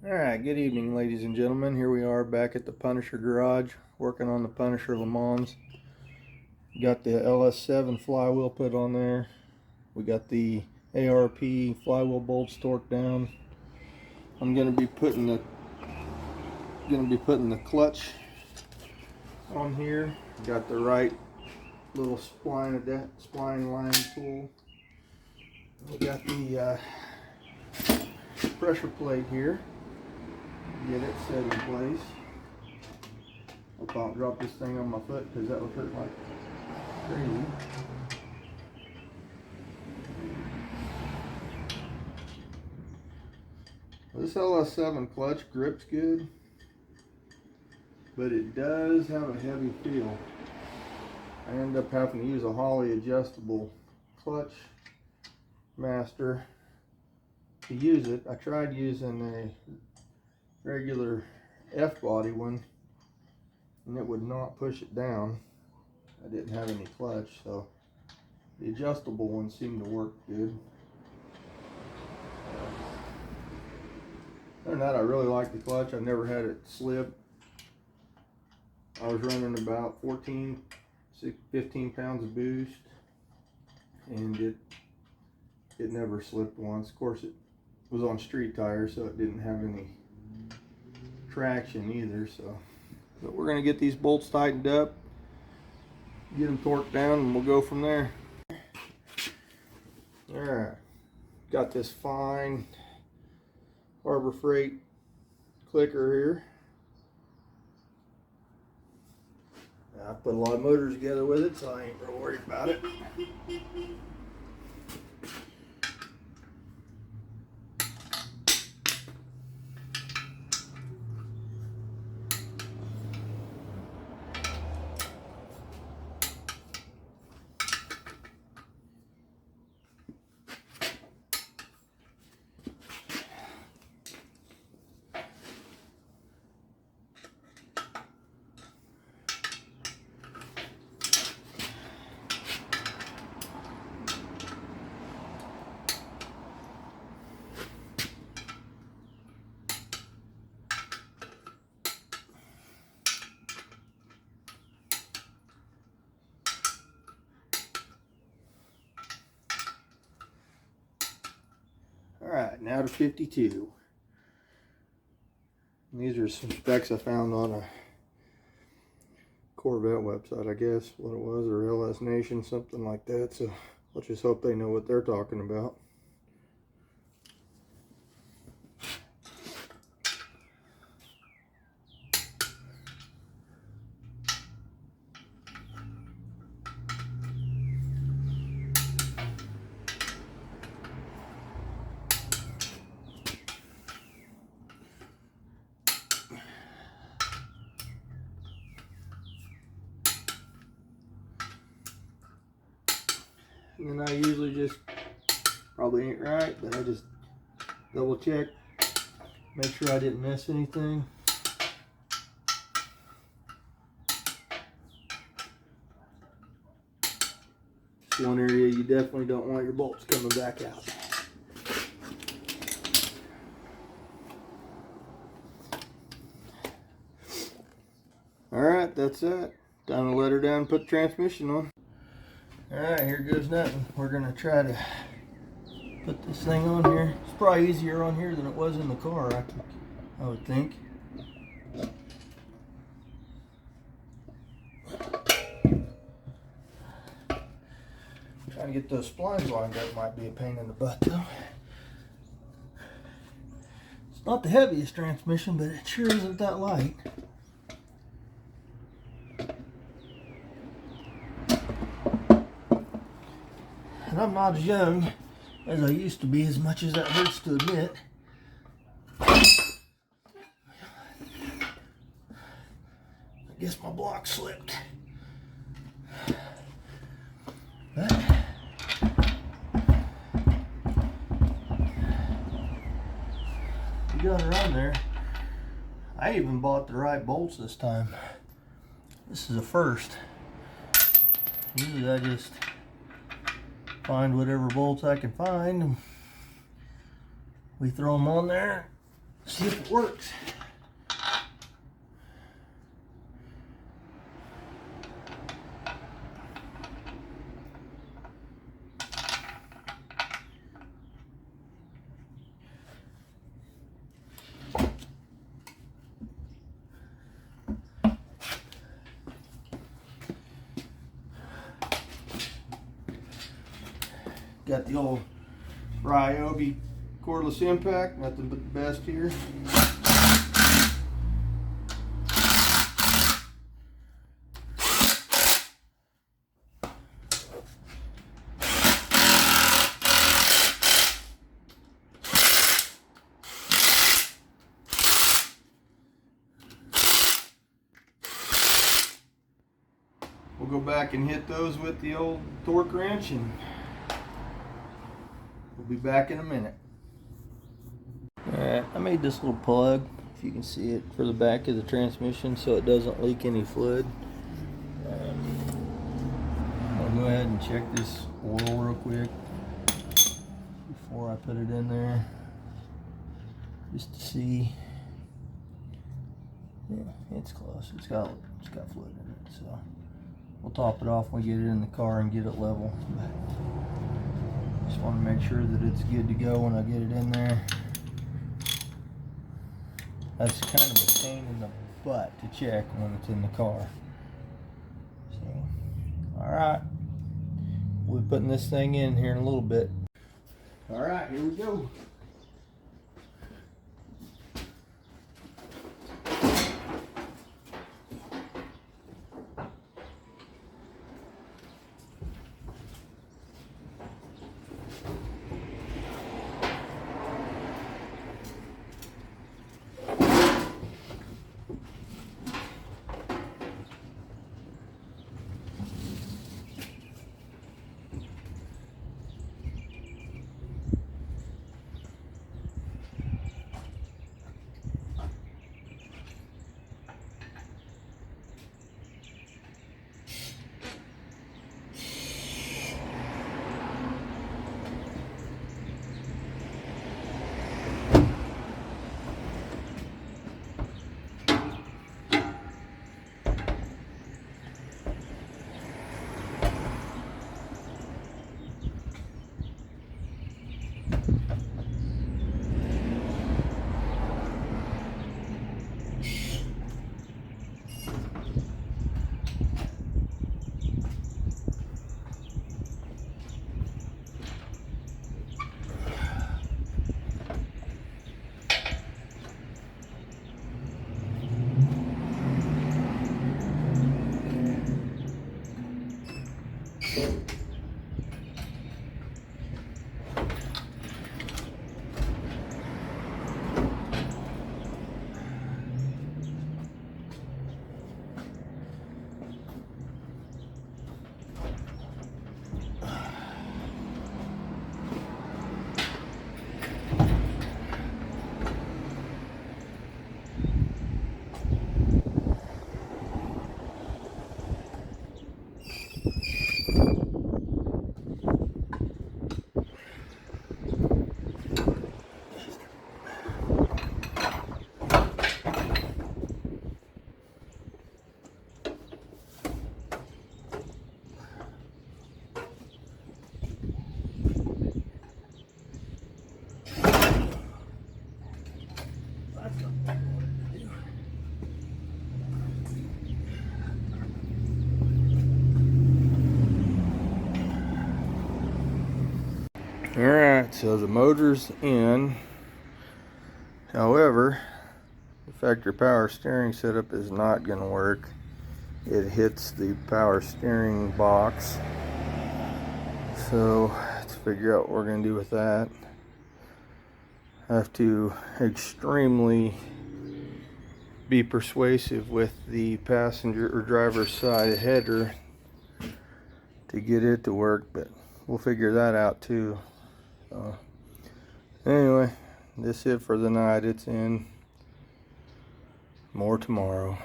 Alright, good evening ladies and gentlemen. Here we are back at the Punisher garage working on the Punisher Lemans. Got the LS7 flywheel put on there. We got the ar5 flywheel bolts torqued down. I'm gonna be putting the clutch on here. Got the right little spline line tool. We got the pressure plate here. Get it set in place. I can't drop this thing on my foot because that would hurt like crazy. This LS7 clutch grips good, but it does have a heavy feel. I end up having to use a Holley adjustable clutch master to use it. I tried using a regular F-body one and it would not push it down. I didn't have any clutch, so the adjustable one seemed to work good. Other than that, I really like the clutch. I've never had it slip. I was running about 15 pounds of boost and it never slipped once. Of course, it was on street tires, so it didn't have any traction either. But we're going to get these bolts tightened up, get them torqued down, and we'll go from there. Alright, got this fine Harbor Freight clicker here. I put a lot of motors together with it, so I ain't real worried about it. Alright, now to 52. And these are some specs I found on a Corvette website, I guess, what it was, or LS Nation, something like that. So let's just hope they know what they're talking about. And then I usually just, probably ain't right, but I just double check, make sure I didn't miss anything. It's one area you definitely don't want your bolts coming back out. Alright, that's it. Time to let her down and put the transmission on. Alright, here goes nothing. We're going to try to put this thing on here. It's probably easier on here than it was in the car, I would think. Trying to get those splines lined up might be a pain in the butt though. It's not the heaviest transmission, but it sure isn't that light. And I'm not as young as I used to be, as much as that hurts to admit. I guess my block slipped. But we got her on there. I even bought the right bolts this time. This is a first. Usually I just find whatever bolts I can find and we throw them on there, See if it works. Got the old Ryobi cordless impact, nothing but the best here. We'll go back and hit those with the old torque wrench, and we'll be back in a minute. Alright, I made this little plug, if you can see it, for the back of the transmission so it doesn't leak any fluid. I'll go ahead and check this oil real quick before I put it in there, just to see. Yeah, it's close. It's got fluid in it, so we'll top it off when we get it in the car and get it level. Just want to make sure that it's good to go when I get it in there. That's kind of a pain in the butt to check when it's in the car. So, alright. We'll be putting this thing in here in a little bit. Alright, here we go. Alright, so the motor's in. However, the factory power steering setup is not going to work. It hits the power steering box. So, let's figure out what we're going to do with that. I have to extremely be persuasive with the passenger or driver's side header to get it to work, but we'll figure that out too. Anyway, this is it for the night. It's in. More tomorrow.